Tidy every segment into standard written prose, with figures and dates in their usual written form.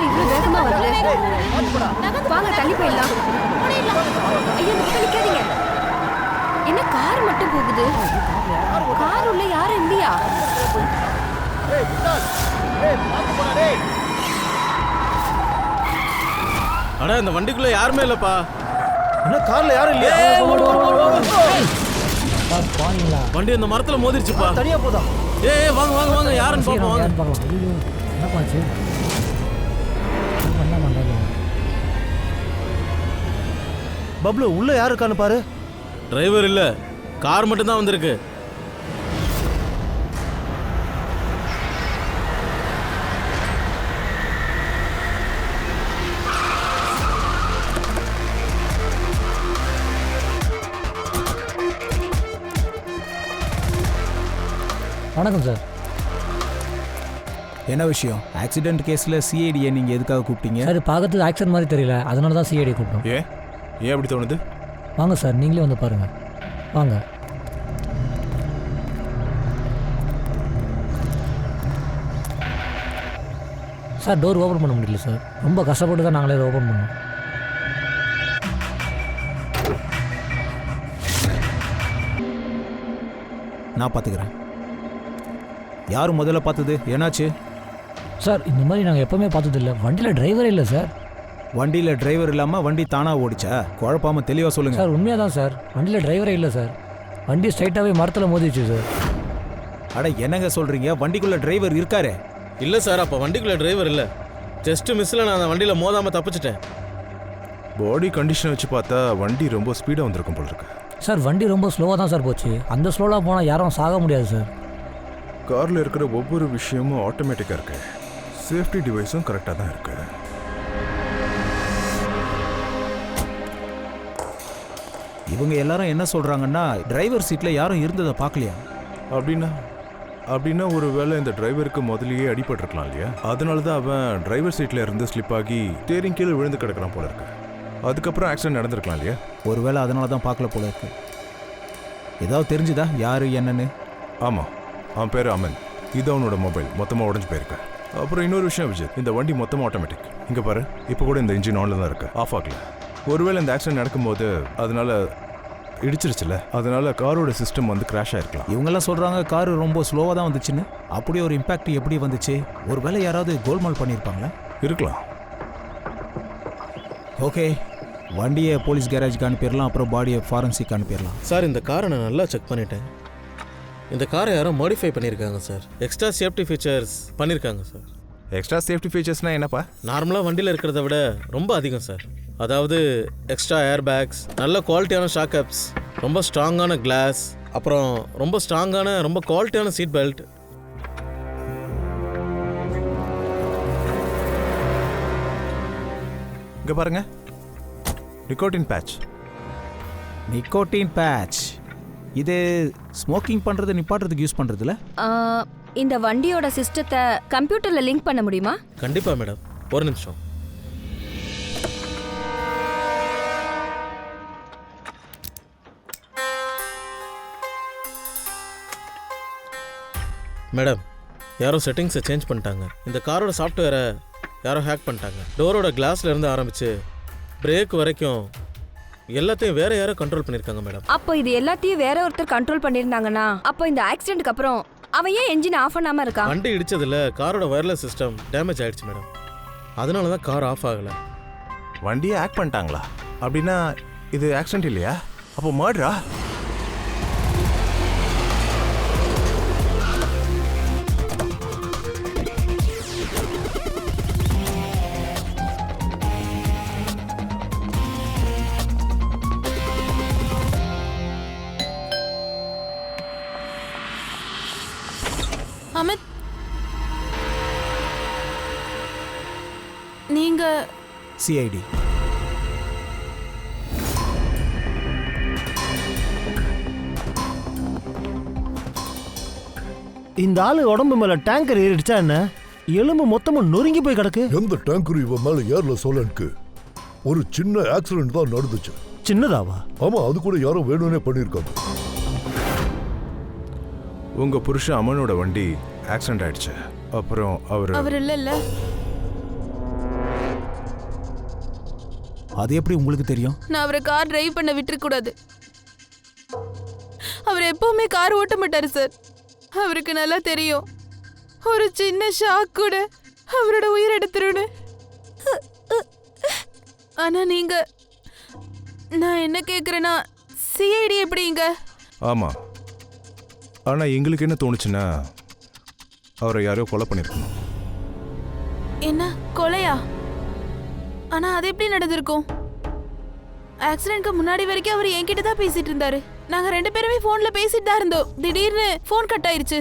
Car இவ்வளவு வேகமா வருது? வாங்க தள்ளி போயிடலாம். ஐயோ நிக்காதீங்க. என்ன கார் மட்டும் போகுது? கார் உள்ள யாரும் இல்லையா? அட இந்த வண்டிக்குள்ள யாருமே இல்லப்பா. என்ன கார்ல யாரும் இல்லையா? வண்டி அந்த மரத்துல மோதிருச்சுப்பா. தனியா போதா? ஏய் வாங்க வாங்க வாங்க யாருன்னு பாப்போம் வாங்க. என்னப்பாச்சு? பப்ளு உள்ள யாரு இருக்கான்னு பாரு. டிரைவர் இல்ல, கார் மட்டும் தான் வந்திருக்கு. வணக்கம் சார். என்ன விஷயம்? ஆக்சிடென்ட் கேஸில் சிஐடியை நீங்கள் எதுக்காக கூப்பிட்டீங்க? சார் பார்க்கறதுக்கு ஆக்சிடென்ட் மாதிரி தெரியல, அதனால தான் சிஐடி கூப்பிட்டோம். ஏன் அப்படி தோணுது? வாங்க சார், நீங்களே வந்து பாருங்கள். வாங்க. சார் டோர் ஓப்பன் பண்ண முடியல சார், ரொம்ப கஷ்டப்பட்டு தான் நாங்களே ஓப்பன் பண்ணோம். நான் பார்த்துக்கிறேன். யார் முதல்ல பார்த்தது? என்னாச்சு சார்? இந்த மாதிரி நாங்கள் எப்போவுமே பார்த்ததில்ல, வண்டியில் டிரைவரே இல்லை சார். வண்டியில் டிரைவர் இல்லாமல் வண்டி தானாக ஓடிச்சா? குழப்பாமல் தெளிவாக சொல்லுங்கள் சார். உண்மையாக தான் சார், வண்டியில் டிரைவரே இல்லை சார். வண்டி ஸ்ட்ரைட்டாகவே மரத்தில் மோதிச்சு சார். அட என்னங்க சொல்கிறீங்க? வண்டிக்குள்ளே டிரைவர் இருக்காரே? இல்ல சார், அப்ப வண்டிக்குள்ள டிரைவர் இல்ல. ஜஸ்ட் மிஸ்ல நான் அந்த வண்டியில மோதாம தப்பிச்சிட்டேன். பாடி கண்டிஷனை வச்சு பார்த்தா வண்டி ரொம்ப ஸ்பீடாக வந்திருக்கும் போல இருக்கு. சார் வண்டி ரொம்ப ஸ்லோவாக தான் சார் போச்சு. அந்த ஸ்லோவாக போனால் யாரும் சாக முடியாது சார். காரில் இருக்கிற ஒவ்வொரு விஷயமும் ஆட்டோமேட்டிக்காக இருக்கு. சேஃப்டி டிவைஸும் கரெக்டாக தான் இருக்கு. இவங்க எல்லாரும் என்ன சொல்கிறாங்கன்னா டிரைவர் சீட்டில் யாரும் இருந்ததை பார்க்கலையா? அப்படின்னா ஒரு வேளை இந்த டிரைவருக்கு முதலியே அடிபட்டிருக்கலாம் இல்லையா? அதனால தான் அவன் டிரைவர் சீட்டில் இருந்து ஸ்லிப் ஆகி ஸ்டீரிங் கீழே விழுந்து கிடக்கிறான் போல இருக்கு. அதுக்கப்புறம் ஆக்சிடென்ட் நடந்திருக்கலாம் இல்லையா? ஒருவேளை அதனால தான் பார்க்கல போல இருக்கு. ஏதாவது தெரிஞ்சுதா யாரு என்னன்னு? ஆமாம், அவன் பேர் அமன். இது அவனோட மொபைல் மொத்தமாக உடஞ்சி போயிருக்கேன். அப்புறம் இன்னொரு விஷயம் விஜய், இந்த வண்டி மொத்தமாக ஆட்டோமேட்டிக். இங்கே பாரு, இப்போ கூட இந்த இன்ஜின் ஆனில் தான் இருக்கு, ஆஃப் ஆகல. ஒருவேளை இந்த ஆக்சிடென்ட் நடக்கும்போது அதனால இடிச்சிருச்சுல, அதனால காரோட சிஸ்டம் வந்து கிராஷ் ஆயிருக்கலாம். இவங்கெல்லாம் சொல்கிறாங்க கார் ரொம்ப ஸ்லோவாக தான் வந்துச்சுன்னு. அப்படி ஒரு இம்பேக்ட் எப்படி வந்துச்சு? ஒருவேளை யாராவது கோல்மால் பண்ணியிருப்பாங்களா? இருக்கலாம். ஓகே, வண்டியை போலீஸ் கேரேஜுக்கு அனுப்பிடலாம், அப்புறம் பாடியை ஃபாரன்சிக் அனுப்பிடலாம். சார் இந்த காரை நான் நல்லா செக் பண்ணிட்டேன். இந்த காரை யாரோ மாடிஃபை பண்ணியிருக்காங்க சார். எக்ஸ்ட்ரா சேஃப்டி ஃபீச்சர்ஸ் பண்ணியிருக்காங்க சார். எக்ஸ்ட்ரா சேஃப்டி ஃபீச்சர்ஸ்னால் என்னப்பா? நார்மலாக வண்டியில் இருக்கிறத விட ரொம்ப அதிகம் சார். அதாவது எக்ஸ்ட்ரா ஏர் பேக்ஸ், நல்ல குவாலிட்டியான ஷாக் அப்ஸ், ரொம்ப ஸ்ட்ராங்கான கிளாஸ், அப்புறம் ரொம்ப ஸ்ட்ராங்கான ரொம்ப குவாலிட்டியான சீட் பெல்ட். இங்கே பாருங்க, நிக்கோட்டின் பேட்ச். நிக்கோட்டின் பேட்ச் இது ஸ்மோக்கிங் பண்ணுறது நிப்பாட்டுறதுக்கு யூஸ் பண்ணுறதுல? இந்த வண்டியோட சிஸ்டத்தை கம்ப்யூட்டர்ல லிங்க் பண்ண முடியுமா? கண்டிப்பாக மேடம், ஒரு நிமிஷம். மேடம், யாரோ செட்டிங்ஸை சேஞ்ச் பண்ணிட்டாங்க. இந்த காரோட சாஃப்ட்வேரை யாரோ ஹேக் பண்ணிட்டாங்க. டோரோட கிளாஸ்ல இருந்து ஆரம்பிச்சு பிரேக் வரைக்கும் எல்லாத்தையும் வேற யாரோ கண்ட்ரோல் பண்ணியிருக்காங்க மேடம். அப்போ இது எல்லாத்தையும் வேற ஒருத்தர் கண்ட்ரோல் பண்ணியிருந்தாங்கன்னா அப்போ இந்த ஆக்சிடென்ட்க்கு அப்புறம் அவன் ஏன் என்ஜின் ஆஃப் பண்ணாம இருக்கான்? வண்டி இடிச்சதுல காரோட வயர்லெஸ் சிஸ்டம் டேமேஜ் ஆயிடுச்சு மேடம். அதனால தான் கார் ஆஃப் ஆகலை. வண்டியை ஹேக் பண்ணிட்டாங்களா? அப்படின்னா இது ஆக்சிடென்ட் இல்லையா? அப்போ மர்டரா? அமித், நீங்க சிஐடி. இந்த ஆளு உடம்பு மேல டேங்கர் ஏறிடுச்சா என்ன? எலும்பு மொத்தமும் நொறுங்கி போய் கிடக்கு. எந்த டேங்கர் இவன் மேல ஏறல சோலனுக்கு. ஒரு சின்ன ஆக்சிடென்ட் தான் நடந்துச்சு. சின்னதாவா? ஆமா, அது கூட யாரோ வேணும்னே பண்ணிருக்காங்க. உங்க புருஷன் அமனோட வண்டி ஆக்சிடென்ட் ஆயிடுச்சு. அப்புறம் அவர் இல்ல அது எப்படி உங்களுக்கு தெரியும்? நான் அவரை கார் டிரைவ் பண்ண விட்டுறக்கூடாது. அவர் எப்பவுமே கார் ஓட்ட மாட்டாரு சார். அவருக்கு நல்லா தெரியும் ஒரு சின்ன ஷாக் கூட அவரோட உயிர் எடுத்துருன்னு. ஆனா நீங்க, நான் என்ன கேக்குறேன்னா, சிஐடி எப்படிங்க? ஆமாம், ஆனால் எங்களுக்கு என்ன தோணுச்சுன்னா அவரை யாரையோ கொலை பண்ணியிருக்கணும். என்ன கொலையா? ஆனா அது எப்படி நடந்திருக்கும்? ஆக்சிடென்ட்க்கு முன்னாடி வரைக்கும் அவர் என்கிட்ட தான் பேசிட்டு இருந்தாரு. நாங்க 2 பேருமே போன்ல பேசிட்டு தான் இருந்தோம். திடீர்னு போன் கட் ஆயிருச்சு.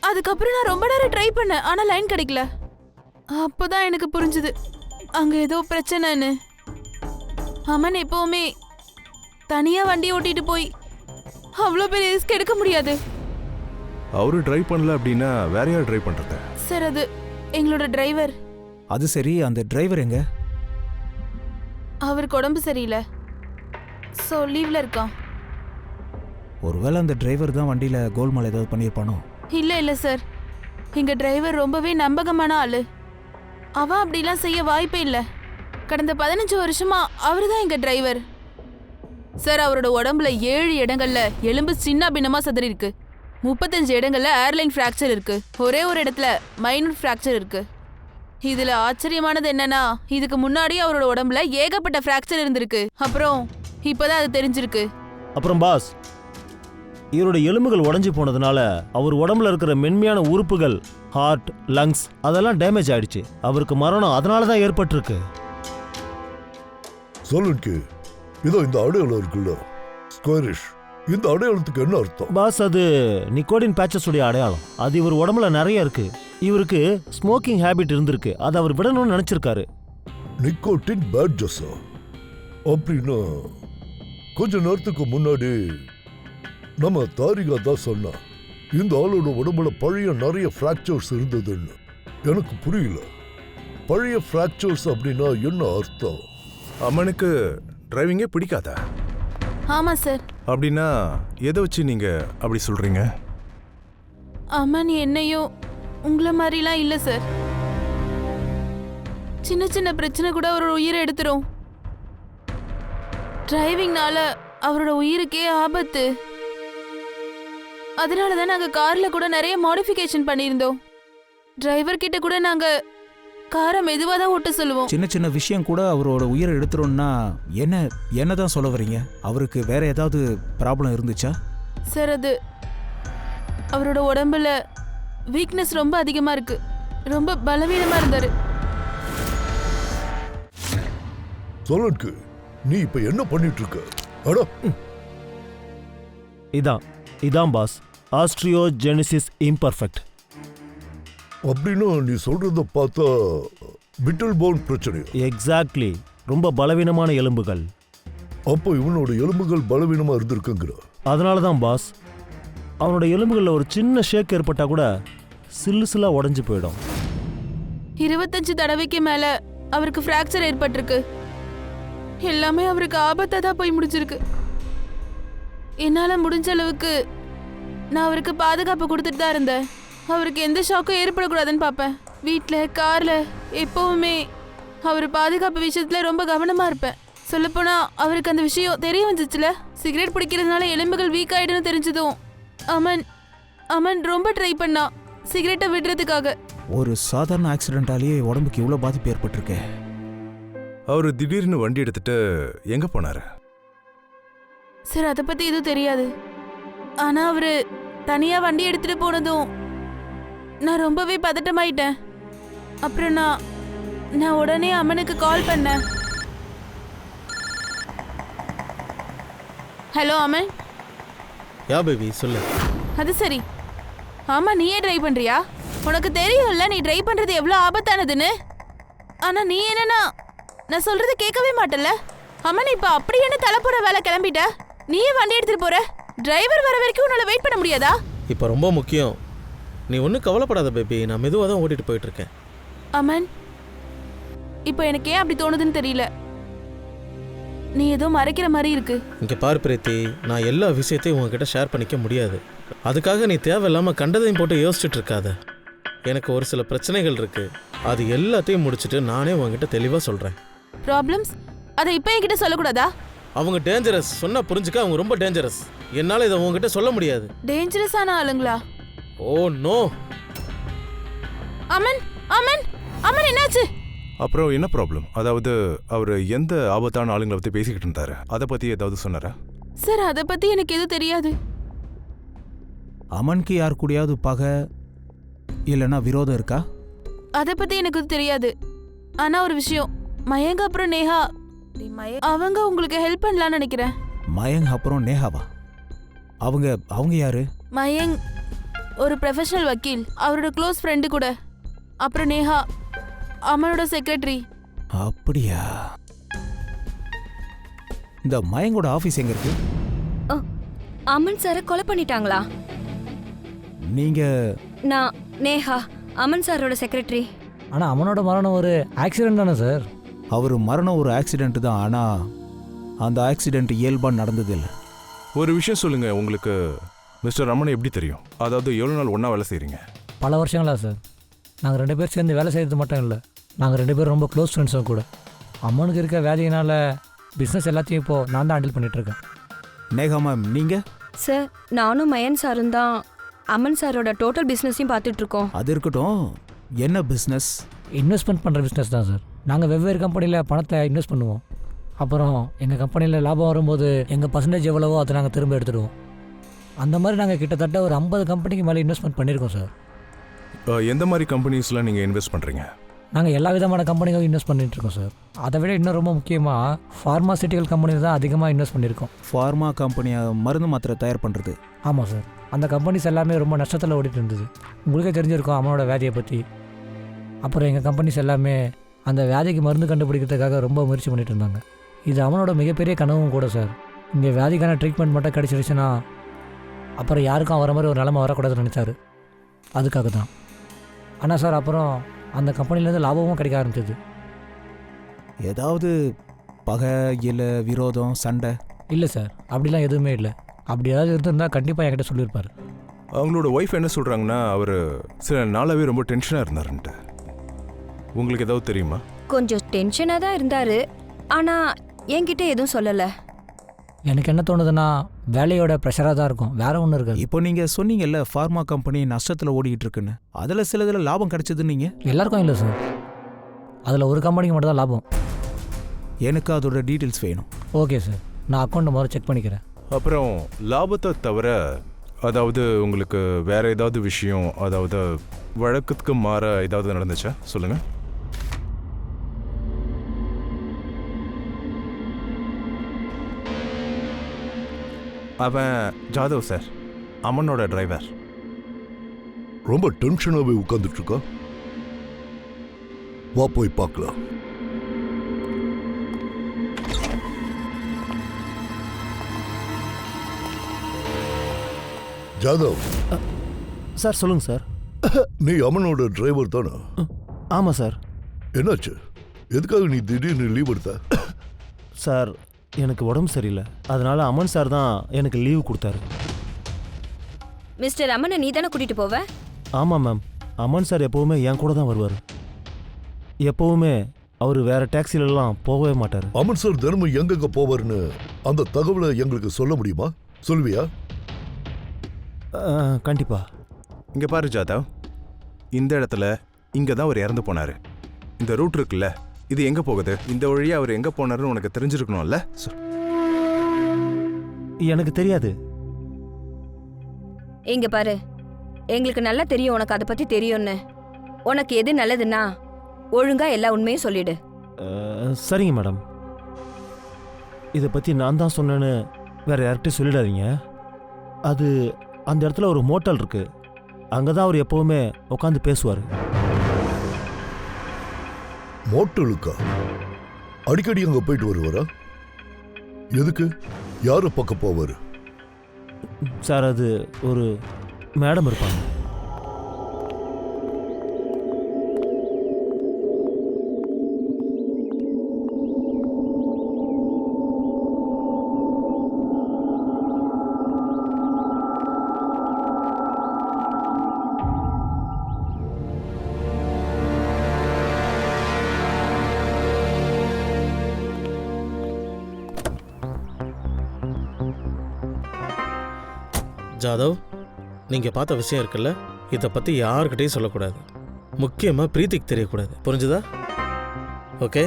அதுக்கப்புறம் நான் ரொம்ப நேரம் ட்ரை பண்ணேன், ஆனா லைன் கிடைக்கல. அப்போதான் எனக்கு புரிஞ்சுது அங்க ஏதோ பிரச்சனைன்னு. அமன் எப்பவுமே தனியா வண்டி ஓட்டிட்டு போய் அவ்வளோ பெரிய ரிஸ்க் எடுக்க முடியாது. அவரு டிரைவ் பண்ணல அப்படின்னா வேற யார் டிரைவ் பண்ணுறது? சார் அது எங்களோட டிரைவர். அது சரி, அந்த டிரைவர் எங்க? அவருக்கு உடம்பு சரியில்லை, ஸோ லீவ்ல இருக்கான். ஒருவேளை அந்த டிரைவர் தான் வண்டியில கோல்மால் ஏதாவது பண்ணியிருப்பானோ? இல்ல சார், எங்க டிரைவர் ரொம்பவே நம்பகமான ஆளு. அவன் அப்படிலாம் செய்ய வாய்ப்பே இல்லை. கடந்த 15 வருஷமா அவரு தான் எங்க டிரைவர். சார் அவரோட உடம்புல 7 இடங்கள்ல எலும்பு சின்ன பின்னமா சதறி இருக்கு. 35 இடங்கள்ல ஏர்லைன் ஃப்ராக்சர் இருக்கு. ஒரே ஒரு இடத்துல மைனூர் ஃப்ராக்சர் இருக்கு. இதுல ஆச்சரியமானது என்னன்னா, இதுக்கு முன்னாடி அவரோட உடம்புல ஏகப்பட்ட ஃப்ராக்சர் இருந்திருக்கு. அப்புறம் இப்பதான் அது தெரிஞ்சிருக்கு. அப்புறம் பாஸ், இவரோட எலும்புகள் உடைஞ்சு போனதுனால அவர் உடம்புல இருக்கிற மென்மையான உறுப்புகள், ஹார்ட், லங்ஸ் அதெல்லாம் டேமேஜ் ஆயிடுச்சு. அவருக்கு மரணம் அதனால தான் ஏற்பட்டிருக்கு. சொல்லுங்க, இதோ இந்த அடையாளம் இருக்குல்ல, ஸ்கொயரிஷ், இந்த அடையாளத்துக்கு என்ன அர்த்தம்? பாஸ், அது நிக்கோடின் பேச்சஸ் உடைய அடையாளம். அது இவர் உடம்புல நிறைய இருக்கு. இவருக்கு ஸ்மோக்கிங் ஹேபிட் இருந்திருக்கு, அதை அவர் விடணும்னு நினைச்சிருக்காரு. நிக்கோட்டின் பேட்ஜஸா? அப்படின்னா கொஞ்ச நேரத்துக்கு முன்னாடி நம்ம தாரிகா தான் சொன்னா இந்த ஆளோட உடம்புல பழைய நிறைய ஃப்ராக்சர்ஸ் இருந்ததுன்னு. எனக்கு புரியல, பழைய ஃப்ராக்சர்ஸ் அப்படின்னா என்ன அர்த்தம்? அம்மனுக்கு டிரைவிங்கே பிடிக்காதா? ஆமா சார். அப்படின்னா எதை வச்சு நீங்க அப்படி சொல்றீங்க? அமன் என்னையும் உங்களை மாதிரிலாம் இல்லை சார். சின்ன சின்ன பிரச்சனை கூட அவரோட உயிரை எடுத்துரும். டிரைவிங்னால அவரோட உயிருக்கே ஆபத்து. அதனால தான் நாங்கள் காரில் கூட நிறைய மாடிஃபிகேஷன் பண்ணியிருந்தோம். டிரைவர் கிட்ட கூட நாங்கள் காரை மெதுவாக தான் ஓட்ட சொல்லுவோம். சின்ன சின்ன விஷயம் கூட அவரோட உயிரை எடுத்துரும்னா என்ன தான் சொல்ல வரீங்க? அவருக்கு வேற ஏதாவது ப்ராப்ளம் இருந்துச்சா? சார் அது அவரோட உடம்புல வீக்னஸ் ரொம்ப அதிகமாக இருக்கு. ரொம்ப பலவீனமாக இருந்தார். சொல்லுங்க, நீ இப்ப என்ன பண்ணிட்டு இருக்க? அட, இதான் பாஸ், ஆஸ்ட்ரியோஜெனிசிஸ் இம்பர்ஃபெக்ட். அப்படின்னா நீ சொல்றத பார்த்தா பிட்டல் போன் பிரச்சனை. எக்ஸாக்ட்லி, ரொம்ப பலவீனமான எலும்புகள். அப்போ இவனோட எலும்புகள் பலவீனமா இருந்திருக்குங்கிற. அதனால தான் பாஸ், அவனோட எலும்புகளில் ஒரு சின்ன ஷேக் ஏற்பட்டா கூட சில்லுசிலா உடஞ்சு போயிடும். 25 தடவைக்கு மேல அவருக்கு ஃப்ராக்சர் ஏற்பட்டிருக்கு. எல்லாமே அவருக்கு ஆபத்தா தான் போய் முடிச்சிருக்கு. என்னால முடிஞ்ச அளவுக்கு நான் அவருக்கு பாதுகாப்பு கொடுத்துட்டு தான் இருந்தேன். அவருக்கு எந்த ஷாக்கும் ஏற்படக்கூடாதுன்னு பார்ப்பேன். வீட்டில், காரில் எப்பவுமே அவர் பாதுகாப்பு விஷயத்துல ரொம்ப கவனமா இருப்பேன். சொல்லப்போனா அவருக்கு அந்த விஷயம் தெரிய வந்துச்சுல, சிகரெட் பிடிக்கிறதுனால எலும்புகள் வீக் ஆயிடுன்னு தெரிஞ்சதும் அமன் ரொம்ப ட்ரை பண்ணா சிகரெட்டை விடுறதுக்காக. ஒரு சாதாரண ஆக்சிடென்டாலேயே உடம்புக்கு இவ்வளோ பாதிப்பு ஏற்பட்டிருக்கு. அவரு திடீர்னு வண்டி எடுத்துட்டு எங்க போனாரு? சார் அதை பத்தி எதுவும் தெரியாது. ஆனா அவரு தனியா வண்டி எடுத்துட்டு போனதும் நான் ரொம்பவே பதட்டமாயிட்டேன். அப்புறம் நான் உடனே அம்மனுக்கு கால் பண்ணேன். ஹலோ அமன். யா பேபி, சொல்லு. அது சரி. ஆமா, நீயே டிரைவ் பண்றியா? உனக்கு தெரியும்ல நீ டிரைவ் பண்றது எவ்வளவு ஆபத்தானதுன்னு. ஆனா நீ என்னன்னா நான் சொல்றது கேட்கவே மாட்டல. அம்மன், இப்ப அப்படி என்ன தலைப்புற வேலை கிளம்பிட்ட? நீயே வண்டி எடுத்துட்டு போற. டிரைவர் வர வரைக்கும் உன்னால வெயிட் பண்ண முடியாதா? இப்போ ரொம்ப முக்கியம். நீ ஒன்றும் கவலைப்படாத பேபி, நான் மெதுவாக தான் ஓட்டிட்டு போயிட்டு இருக்கேன். அமன், இப்போ எனக்கு ஏன் அப்படி தோணுதுன்னு தெரியல. நீ ஏதோ மறைக்கிற மாதிரி இருக்கு. இங்கே பாரு பிரீத்தி, நான் எல்லா விஷயத்தையும் உங்ககிட்ட ஷேர் பண்ணிக்க முடியாது. அதுக்காக நீ தேவையில்லாமல் கண்டதையும் போட்டு யோசிச்சுட்டு இருக்காத. எனக்கு ஒரு சில பிரச்சனைகள் இருக்கு. அது எல்லாத்தையும் முடிச்சுட்டு நானே உங்ககிட்ட தெளிவாக சொல்கிறேன். ப்ராப்ளம்ஸ்? அதை இப்ப என்கிட்ட சொல்லக்கூடாதா? அவங்க டேஞ்சரஸ். சொன்னா புரிஞ்சுக்க, அவங்க ரொம்ப டேஞ்சரஸ். என்னால இதை உங்ககிட்ட சொல்ல முடியாது. டேஞ்சரஸான ஆளுங்களா? Oh no. அமன் அமன் அமன் என்னாச்சு? அப்புறம் என்ன ப்ராப்ளம்? அதாவது அவர் எந்த ஆபத்தான ஆளுங்களை பற்றி பேசிக்கிட்டு இருந்தாரு, அதை பற்றி ஏதாவது சொன்னாரா? சார் அதை பத்தி எனக்கு எதுவும் தெரியாது. அமனுக்கு யார் கூடயாவது பகை இல்லைன்னா விரோதம் இருக்கா? அதை பத்தி எனக்கு தெரியாது. ஆனா ஒரு விஷயம், மயங்க அப்புறம் நேஹா அவங்க உங்களுக்கு ஹெல்ப் பண்ணலாம்னு நினைக்கிறேன். மயங்க் அப்புறம் நேஹாவா? அவங்க அவங்க யாரு? மயங்க் ஒரு ப்ரொஃபஷனல் வக்கீல், அவரோட க்ளோஸ் ஃப்ரெண்டு கூட. அப்புறம் நேஹா அமனோட செக்ரட்டரி. அப்படியா? இந்த மயங்கோட ஆபீஸ் எங்க இருக்கு? அமன் சாரை கொலை பண்ணிட்டாங்களா? நீங்க? நான் நேஹா, அமன் சாரோட செக்ரட்டரி. ஆனால் அமனோட மரணம் ஒரு ஆக்சிடென்ட் தானே சார்? அவர் மரணம் ஒரு ஆக்சிடென்ட் தான், ஆனா அந்த ஆக்சிடென்ட் இயல்பா நடந்தது இல்லை. ஒரு விஷயம் சொல்லுங்க, உங்களுக்கு மிஸ்டர் ரமணன் எப்படி தெரியும்? அதாவது எவ்வளோ நாள் ஒன்றா வேலை செய்கிறீங்க? பல வருஷங்களா சார். நாங்கள் 2 பேர் சேர்ந்து வேலை செய்கிறது மட்டும் இல்லை, நாங்கள் 2 பேரும் ரொம்ப க்ளோஸ் ஃப்ரெண்ட்ஸும் கூட. அம்மனுக்கு இருக்க வேலையினால் பிஸ்னஸ் எல்லாத்தையும் இப்போது நான் தான் ஹேண்டில் பண்ணிகிட்ருக்கேன். நேஹா மேம், நீங்கள்? சார் நானும் மயன் சாரும் தான் அமன் சாரோட டோட்டல் பிஸ்னஸையும் பார்த்துட்ருக்கோம். அது இருக்கட்டும், என்ன பிஸ்னஸ்? இன்வெஸ்ட்மெண்ட் பண்ணுற பிஸ்னஸ் தான் சார். நாங்கள் வெவ்வேறு கம்பெனியில் பணத்தை இன்வெஸ்ட் பண்ணுவோம். அப்புறம் எங்கள் கம்பெனியில் லாபம் வரும்போது எங்கள் பர்சன்டேஜ் எவ்வளவோ அதை நாங்கள் திரும்ப எடுத்துடுவோம். அந்த மாதிரி நாங்கள் கிட்டத்தட்ட ஒரு 50 கம்பெனிக்கு மேலே இன்வெஸ்ட்மெண்ட் பண்ணியிருக்கோம் சார். எந்த மாதிரி கம்பெனிஸ்லாம் நீங்கள் இன்வெஸ்ட் பண்ணுறீங்க? நாங்கள் எல்லா விதமான கம்பெனிகளும் இன்வெஸ்ட் பண்ணிகிட்ருக்கோம் சார். அதை விட இன்னும் ரொம்ப முக்கியமாக ஃபார்மாசிட்டிக்கல் கம்பெனியில் தான் அதிகமாக இன்வெஸ்ட் பண்ணியிருக்கோம். ஃபார்மா கம்பெனியாக மருந்து மாத்திரை தயார் பண்ணுறது? ஆமாம் சார். அந்த கம்பெனிஸ் எல்லாமே ரொம்ப நஷ்டத்தில் ஓடிட்டு இருந்தது. உங்களுக்கே தெரிஞ்சிருக்கும் அம்மனோட வியாதியை பற்றி. அப்புறம் எங்கள் கம்பெனிஸ் எல்லாமே அந்த வியாதிக்கு மருந்து கண்டுபிடிக்கிறதுக்காக ரொம்ப முயற்சி பண்ணிட்டு இருந்தாங்க. இது அவனோட மிகப்பெரிய கனவும் கூட சார். இங்கே வியாதிக்கான ட்ரீட்மெண்ட் மட்டும் கிடச்சிருச்சுன்னா அப்புறம் யாருக்கும் வர மாதிரி ஒரு நிலைமை வரக்கூடாதுன்னு நினச்சாரு. அதுக்காக தான். ஆனால் சார் அப்புறம் அந்த கம்பெனிலேருந்து லாபமும் கிடைக்க ஆரம்பிச்சது. ஏதாவது பகை இல்லை விரோதம் சண்டை? இல்லை சார், அப்படிலாம் எதுவுமே இல்லை. அப்படி ஏதாவது இருந்திருந்தால் கண்டிப்பாக என்கிட்ட சொல்லியிருப்பார். அவங்களோட ஒய்ஃப் என்ன சொல்கிறாங்கன்னா, அவர் சில நாளாகவே ரொம்ப டென்ஷனாக இருந்தாருன்ட்டு. உங்களுக்கு ஏதாவது தெரியுமா? கொஞ்சம் டென்ஷனாக தான் இருந்தார், ஆனால் என்கிட்ட எதுவும் சொல்லலை. எனக்கு என்ன தோணுதுன்னா வேலையோட ப்ரெஷராக தான் இருக்கும், வேற ஒன்றும் இருக்காது. இப்போ நீங்கள் சொன்னீங்கல்ல ஃபார்மா கம்பெனி நஷ்டத்தில் ஓடிக்கிட்டு இருக்குன்னு, அதில் சிலதில் லாபம் கிடைச்சதுன்னு நீங்கள்? எல்லாருக்கும் இல்லை சார், அதில் ஒரு கம்பெனிக்கு மட்டும் தான் லாபம். எனக்கு அதோட டீட்டெயில்ஸ் வேணும். ஓகே சார், நான் அக்கௌண்ட்டை முதல்ல செக் பண்ணிக்கிறேன். அப்புறம் லாபத்தை தவிர அதாவது உங்களுக்கு வேற ஏதாவது விஷயம், அதாவது வழக்கத்துக்கு மாற ஏதாவது நடந்துச்சா? சொல்லுங்க. அவன் ஜாதவ் சார், அம்மனோட டிரைவர். ரொம்ப டென்ஷனாகவே உட்காந்துட்டு இருக்கா. வா போய் பார்க்கலாம். ஜாதவ். சார் சொல்லுங்கள் சார். நீ அம்மனோட டிரைவர் தானே? ஆமாம் சார். என்னாச்சு? எதுக்காக நீ திடீர்னு லீவ் எடுத்த? சார் எனக்கு உடம்பு சரியில்லை, அதனால அமன் சார் தான் எனக்கு லீவு கொடுத்தாரு. மிஸ்டர் அம்மனை நீ தானே கூட்டிகிட்டு போவ? ஆமாம் மேம், அமன் சார் எப்போவுமே என் கூட தான் வருவார். எப்போவுமே அவர் வேற டாக்ஸிலெல்லாம் போகவே மாட்டார். அமன் சார் தினமும் எங்கெங்க போவார்னு அந்த தகவலை எங்களுக்கு சொல்ல முடியுமா? சொல்வியா? கண்டிப்பா. இங்கே பாரு ஜாதவ், இந்த இடத்துல இங்கே தான் அவர் இறந்து போனார். இந்த ரூட் இருக்குல்ல, இது எங்கே போகுது? இந்த வழியாக அவர் எங்கே போனாருன்னு உனக்கு தெரிஞ்சிருக்கணும்ல? எனக்கு தெரியாது. இங்க பாரு, எங்களுக்கு நல்லா தெரியும் உனக்கு அதை பத்தி தெரியும்னு. உனக்கு எது நல்லதுன்னா ஒழுங்கா எல்லா உண்மையும் சொல்லிடு. சரிங்க மேடம். இதை பற்றி நான் தான் சொன்னேன்னு வேற யார்கிட்டையும் சொல்லிடாதீங்க. அது அந்த இடத்துல ஒரு மோட்டல் இருக்கு, அங்கே தான் அவர் எப்போவுமே உட்காந்து பேசுவார். மோட்டலுக்கா? அடிக்கடி அங்கே போயிட்டு வருவாரா? எதுக்கு? யாரை பக்கம் போவார்? சார் அது ஒரு மேடம் இருப்பாங்க. ஜாதவ், நீங்கள் பார்த்த விஷயம் இருக்குல்ல, இதை பற்றி யாருக்கிட்டையும் சொல்லக்கூடாது. முக்கியமாக பிரீத்திக்கு தெரியக்கூடாது. புரிஞ்சுதா? ஓகே?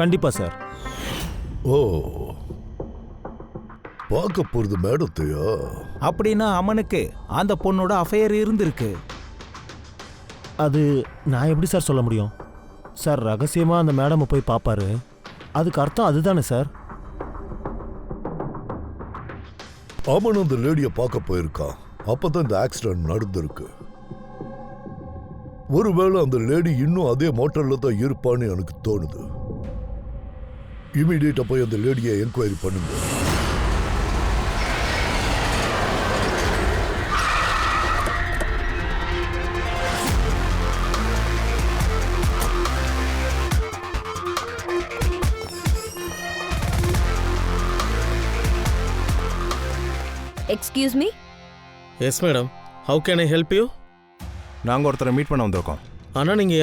கண்டிப்பாக சார். ஓ, பார்க்க போறது மேடத்தையா? அப்படின்னா அமனுக்கு அந்த பொண்ணோட அஃபையர் இருந்திருக்கு. அது நான் எப்படி சார் சொல்ல முடியும்? சார் ரகசியமாக அந்த மேடமை போய் பார்ப்பாரு, அதுக்கு அர்த்தம் அதுதானே சார்? அவன் அந்த லேடியை பார்க்க போயிருக்கான். அப்பதான் இந்த ஆக்சிடென்ட் நடந்திருக்கு. ஒருவேளை அந்த லேடி இன்னும் அதே மோட்டர்ல தான் இருப்பான்னு எனக்கு தோணுது. இமீடியட்டா போய் அந்த லேடியை என்கொயரி பண்ணுங்க. Excuse me. Yes madam, how can I help you? நாங்கள் ஒருத்தரை மீட் பண்ண வந்திருக்கோம். ஆனால் நீங்கள்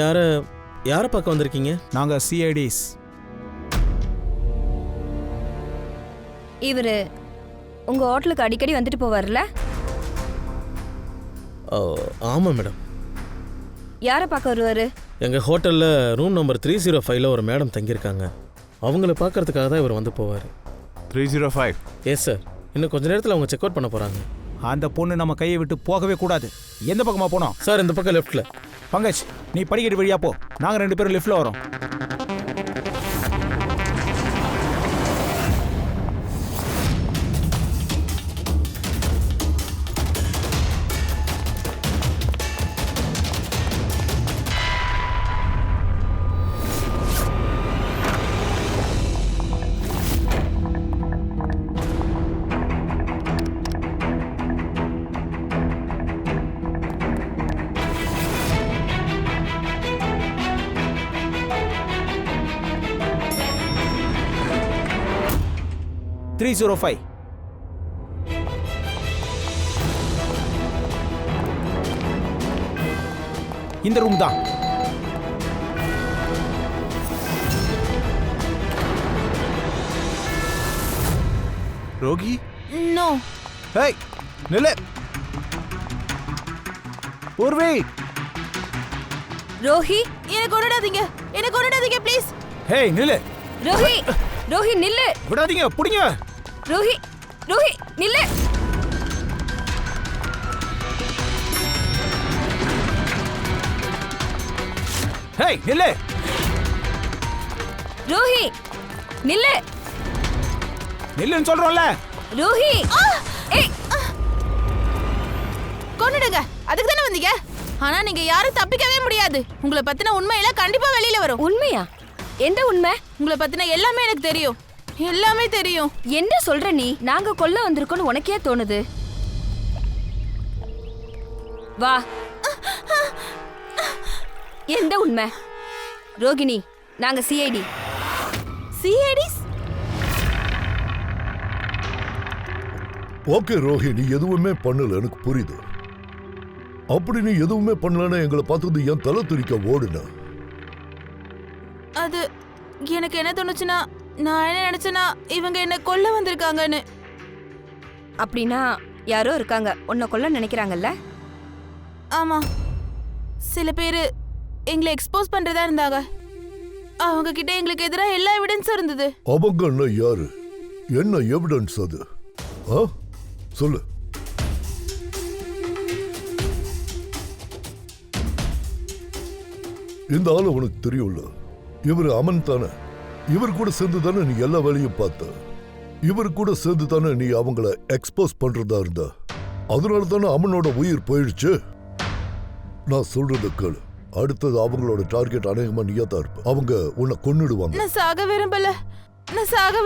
யாரை பார்க்க வந்திருக்கீங்க? நாங்கள் சிஐடிஸ். இவர் உங்கள் ஹோட்டலுக்கு அடிக்கடி வந்துட்டு போவார்ல? ஆமாம் மேடம். யாரை பார்க்க வருவார்? எங்கள் ஹோட்டலில் ரூம் நம்பர் 305 ஒரு மேடம் தங்கியிருக்காங்க. அவங்கள பார்க்கறதுக்காக தான் இவர் வந்து போவார். 305? Yes sir. இன்னும் கொஞ்ச நேரத்தில் அவங்க செக் அவுட் பண்ண போகிறாங்க. அந்த பொண்ணு நம்ம கையை விட்டு போகவே கூடாது. எந்த பக்கமாக போனோம் சார்? இந்த பக்கம் லெஃப்டில். பங்கஜ், நீ படிக்கட்டு வழியா போ, நாங்கள் 2 பேரும் லிஃப்டில் வரோம். இந்த ரூம் தான். ரோகி? நோ. ஹேய் நில்லு. ஊர்வி. ரோஹி, எனக்கு கொண்டுடாதீங்க ப்ளீஸ். ஹேய் நில்லு. ரோஹி நில்லு. விடாதீங்க, புடிங்க. ரோஹி நில்லு. ஹேய் நில்லு. ரோஹி நில்லு. நில்லுன்னு சொல்றோம்ல. ரோஹி, ஏய், கொன்னுடுங்க. அதுக்கு தானே வந்தீங்க. ஆனா நீங்க யாரும் தப்பிக்கவே முடியாது. உங்களை பத்தின உண்மையெல்லாம் கண்டிப்பா வெளியில வரும். உண்மையா? எந்த உண்மை? உங்களை பத்தின எல்லாமே எனக்கு தெரியும். எல்லாமே தெரியும். என்ன சொல்ற நீ? நாங்க கொல்ல வந்திருக்கோம்னு உனக்கே தோணுது? வா. எந்த உண்மை? ரோகிணி, நாங்க சிஐடி. சிஐடிஸ்? ஓகே ரோஹி, நீ எதுவுமே பண்ணல, எனக்கு புரியுது. அப்படி நீ எதுவுமே பண்ணலன்னா எங்களை பார்த்தது என் தலை துரிக்க ஓடுன. அது எனக்கு என்ன தோணுச்சுன்னா, நான் என்ன நினைச்சேன்னா இவங்க என்ன கொல்ல வந்திருக்காங்கன்னு. அப்படின்னா யாரோ இருக்காங்க உன்னை கொல்ல நினைக்கிறாங்கல்ல? ஆமா, சில பேரு எங்களை எக்ஸ்போஸ் பண்றதா இருந்தாங்க. அவங்க கிட்ட எங்களுக்கு எதிராக எல்லா எவிடன்ஸும் இருந்தது. அவங்க யாரு? என்ன எவிடன்ஸ் அது? சொல்லு. இந்த ஆளு உனக்கு தெரியும்ல? இவர் அமன் தானே? இவர் கூட சேர்ந்து தானே நீ எல்லா வேலையும் பார்த்த? இவர் கூட சேர்ந்து தானே நீ அவங்கள எக்ஸ்போஸ் பண்றதா இருந்த? அதனால தானே அமனோட உயிர் போயிடுச்சு. நான் சொல்றத கேளு. அடுத்தது அவங்களோட டார்கெட் அநேகமா நீயா தான் இருப்ப. அவங்க உன்னை கொன்னுடுவாங்க. நான் சாக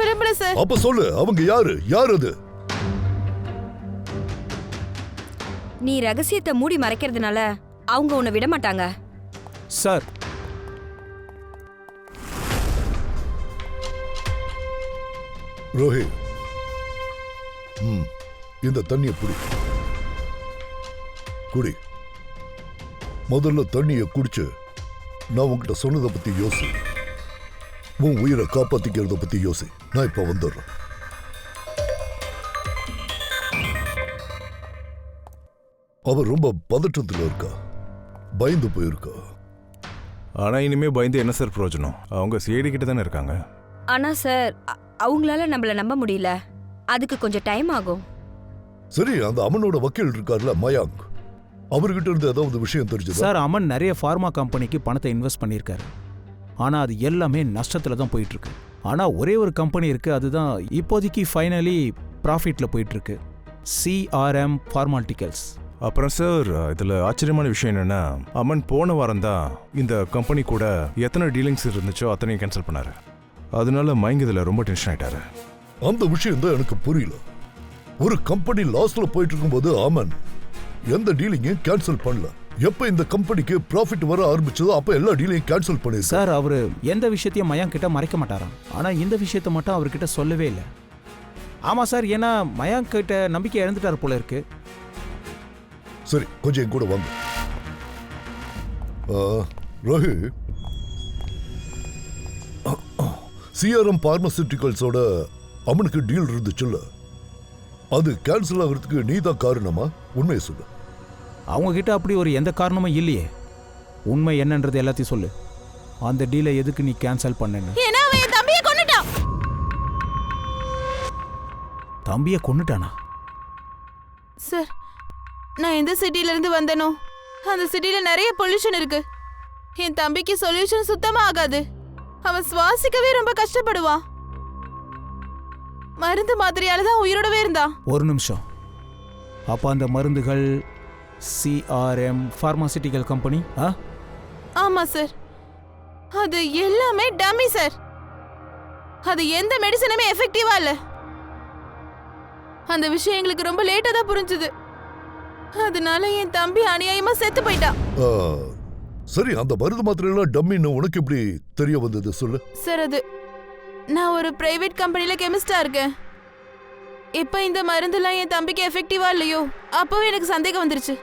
விரும்பல சார். அப்ப சொல்லு, அவங்க யாரு? யார் அது? நீ ரகசியத்தை மூடி மறைக்கிறதுனால அவங்க உன்னை விட மாட்டாங்க. சார், ரோஹி, இந்த தண்ணியை குடி. முதல்ல தண்ணியை குடிச்சு நான் உங்ககிட்ட சொன்னதை பத்தி யோசி. உன் உயிரை காப்பாத்திக்கிறத பத்தி யோசி. நான் இப்ப வந்துடுறேன். அவ ரொம்ப பதற்றத்துல இருக்கா, பயந்து போயிருக்கா. ஆனா இனிமே பயந்து என்ன சார் பிரயோஜனம்? அவங்க சிஐடி கிட்ட தானே இருக்காங்க. ஆனா சார் அவங்களால நம்மள நம்ப முடியல. அதுக்கு கொஞ்சம் டைம் ஆகும். சரி, அந்த அமனோட வக்கீல் இருக்கார்ல மயாங்க், அவர்கிட்ட இருந்து ஏதாவது விஷயம் தெரிஞ்சதா? சார் அமன் நிறைய ஃபார்மா கம்பெனிக்கு பணத்தை இன்வெஸ்ட் பண்ணியிருக்காரு. ஆனால் அது எல்லாமே நஷ்டத்தில் தான் போயிட்டுருக்கு. ஆனால் ஒரே ஒரு கம்பெனி இருக்குது, அதுதான் இப்போதைக்கு ஃபைனலி ப்ராஃபிட்டில் போயிட்டுருக்கு, சிஆர்எம் ஃபார்மாலிட்டிக்கல்ஸ். அப்புறம் சார் இதில் ஆச்சரியமான விஷயம் என்னென்னா, அமன் போன வாரம் தான் இந்த கம்பெனி கூட எத்தனை டீலிங்ஸ் இருந்துச்சோ அத்தனையும் கேன்சல் பண்ணாரு. அதனால மயங்க இதில் ரொம்ப டென்ஷன் ஆயிட்டாரு. அந்த விஷயம் தான் எனக்கு புரியல. ஒரு கம்பெனி லாஸ்ல போயிட்டு இருக்கும்போது அமன் எந்த டீலிங்கையும் கேன்சல் பண்ணல. எப்ப இந்த கம்பெனிக்கு ப்ராஃபிட் வர ஆரம்பிச்சதோ அப்ப எல்லா டீலையும் கேன்சல் பண்ணிருக்காரு. சார் அவர் எந்த விஷயத்தையும் மயாங்க் கிட்ட மறைக்க மாட்டாராம். ஆனால் இந்த விஷயத்தை மட்டும் அவர்கிட்ட சொல்லவே இல்லை. ஆமாம் சார், ஏன்னா மயாங்க் கிட்ட நம்பிக்கை இழந்துட்டார் போல இருக்கு. சரி, கொஞ்சம் என் கூட வாங்க. ரஹி, சிஆர்எம் பார்மசூட்டிகல்ஸோட அமனுக்கு டீல் இருந்துச்சுல்ல, அது கேன்சல் ஆகிறதுக்கு நீ தான் காரணமா? உண்மையை சொல்லு. அவங்க கிட்ட அப்படி ஒரு எந்த காரணமும் இல்லையே. உண்மை என்னன்றது எல்லாத்தையும் சொல்லு. அந்த டீலை எதுக்கு நீ கேன்சல் பண்ணேன்னு? ஏன்னா அவன் என் தம்பியை கொன்னுட்டான். தம்பியை கொன்னுட்டானா? சார், நான் எந்த சிட்டில இருந்து வந்தேனோ அந்த சிட்டில நிறைய பொல்யூஷன் இருக்கு. என் தம்பிக்கு சொல்யூஷன் சுத்தமா ஆகாது. அவன் சுவாசிக்கவே ரொம்ப கஷ்டப்படுவான். மருந்து மாத்திரையால தான் உயிரோடவே இருந்தான். ஒரு நிமிஷம். அப்போ அந்த மருந்துகள் சிஆர்எம் ஃபார்மாசிட்டிக்கல் கம்பெனி? ஆமா சார், அது எல்லாமே டம்மி சார். அது எந்த மெடிசனுமே எஃபெக்டிவா இல்ல. அந்த விஷயம் எங்களுக்கு ரொம்ப லேட்டா தான் புரிஞ்சுது. அதனால என் தம்பி அநியாயமா செத்து போயிட்டான். சரி, அந்த மருந்து மாத்திரையெல்லாம் டம்மின்னு உனக்கு எப்படி தெரிய வந்தது சொல்லு. சார், அது நான் ஒரு பிரைவேட் கம்பெனில கெமிஸ்டா இருக்கேன். இப்ப இந்த மருந்துலாம் என் தம்பிக்கு எஃபெக்டிவா இல்லையோ அப்பவே எனக்கு சந்தேகம் வந்துருச்சு.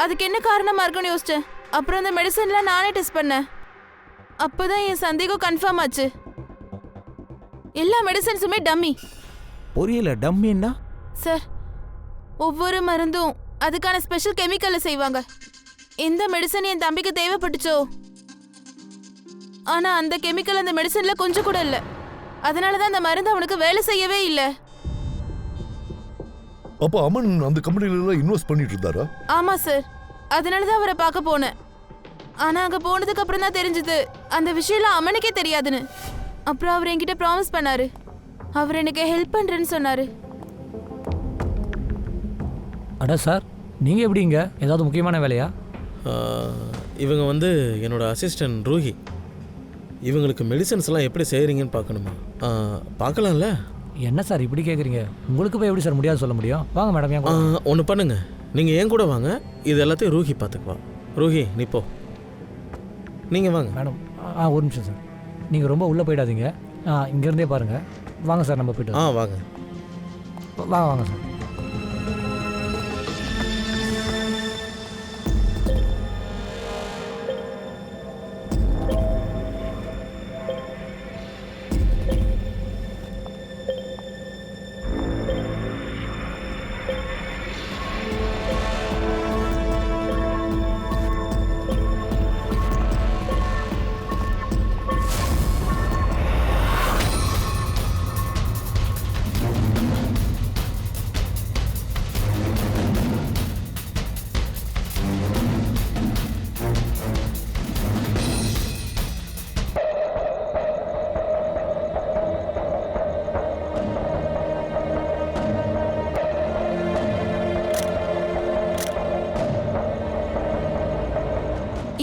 அதுக்கு என்ன காரணமா இருக்குன்னு யோசிச்சேன். அப்புறம் அந்த மெடிசன்லாம் நானே டெஸ்ட் பண்ணேன். அப்பதான் என் சந்தேகம் கன்ஃபார்ம் ஆச்சு. எல்லா மெடிசன்ஸுமே டம்மி. புரியல, டம்மின்னா? சார், ஒவ்வொரு மருந்தும் அதுக்கான ஸ்பெஷல் கெமிக்கல்ல செய்வாங்க. எந்த மெடிசன் என் தம்பிக்கு தேவைப்பட்டுச்சோ ஆனா அந்த கெமிக்கல் அந்த மெடிசன்ல கொஞ்சம் கூட இல்ல. அதனாலதான் அந்த மருந்து அவனுக்கு வேலை செய்யவே இல்ல. அப்ப அமன் அந்த கம்பெனில எல்லாம் இன்வெஸ்ட் பண்ணிட்டு இருந்தாரா? ஆமா சார், அதனாலதான் அவரை பார்க்க போனேன். ஆனா அங்க போனதுக்கு அப்புறம் தான் தெரிஞ்சது அந்த விஷயம்லாம் அமனுக்கே தெரியாதுன்னு. அப்புறம் அவர் என்கிட்ட ப்ராமிஸ் பண்ணாரு, அவர் எனக்கு ஹெல்ப் பண்றேன்னு சொன்னாரு. அட சார், நீங்கள் எப்படிங்க? ஏதாவது முக்கியமான வேலையா? இவங்க வந்து என்னோட அசிஸ்டன்ட் ரூஹி. இவங்களுக்கு மெடிசன்ஸ்லாம் எப்படி செய்கிறீங்கன்னு பார்க்கணுமா? பார்க்கலாம்ல. என்ன சார் இப்படி கேட்குறீங்க? உங்களுக்கு போய் எப்படி சார் முடியாது சொல்ல முடியும்? வாங்க மேடம். ஏன் ஒன்று பண்ணுங்க, நீங்கள் ஏன் கூட வாங்க, இது எல்லாத்தையும் ரூஹி பார்த்துக்குவா. ரூஹி, நீ போ. நீங்கள் வாங்க மேடம். ஒரு நிமிஷம் சார், நீங்கள் ரொம்ப உள்ளே போயிடாதீங்க. இங்கேருந்தே பாருங்கள். வாங்க சார், நம்ம போய்ட்டு. வாங்க வாங்க சார்.